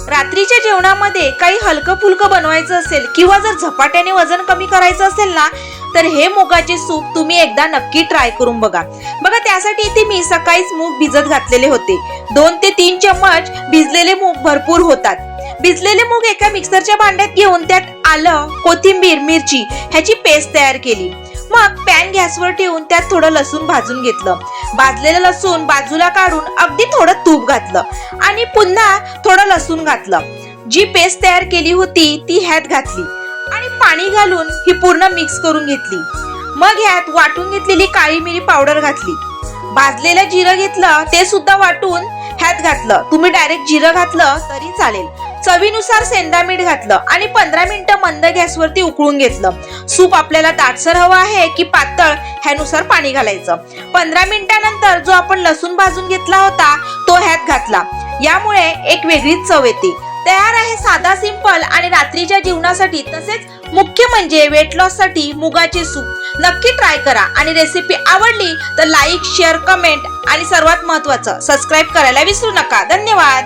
रात्रीच्या जेवणामध्ये काही हलकं फुलकं बनवायचं असेल किंवा जर झपाट्याने वजन कमी करायचं असेल ना, तर हे मुगाचे सूप तुम्ही एकदा नक्की ट्राय करून बघा. त्यासाठी इथे मी सकाळीच मूग भिजत घातलेले होते. 2 ते 3 चम्मच भिजलेले मूग भरपूर होतात. भिजलेले मूग एका मिक्सरच्या भांड्यात घेऊन त्यात आलं, कोथिंबीर, मिरची ह्याची पेस्ट तयार केली. मग पॅन गॅसवर ठेवून त्यात थोडं लसूण भाजून घेतलं. भाजलेलं लसूण बाजूला काढून अगदी थोडं तूप घातलं आणि पुन्हा थोडं लसूण घातलं. जी पेस्ट तयार केली होती ती ह्यात घातली आणि पाणी घालून ही पूर्ण मिक्स करून घेतली. मग ह्यात वाटून घेतलेली काळी मिरी पावडर घातली. भाजलेलं जिरं घेतलं, ते सुद्धा वाटून ह्यात घातलं. तुम्ही डायरेक्ट जिरं घातलं तरी चालेल. चवीनुसार सेंधा मीठ घातलं आणि 15 मिनिटं मंद गॅसवरती उकळून घेतलं. सूप आपल्याला दाटसर हवं आहे की पातळ ह्यानुसार पाणी घालायचं. 15 मिनिटांनंतर जो आपण लसूण भाजून घेतला होता तो ह्यात घातला. यामुळे एक वेगळीच चव येते. तयार आहे साधा, सिंपल आणि रात्रीच्या जेवणासाठी, तसेच मुख्य म्हणजे वेट लॉस साठी मुगाचे सूप. नक्की ट्राय करा आणि रेसिपी आवडली तर लाईक, शेअर, कमेंट आणि सर्वात महत्त्वाचं सबस्क्राईब करायला विसरू नका. धन्यवाद.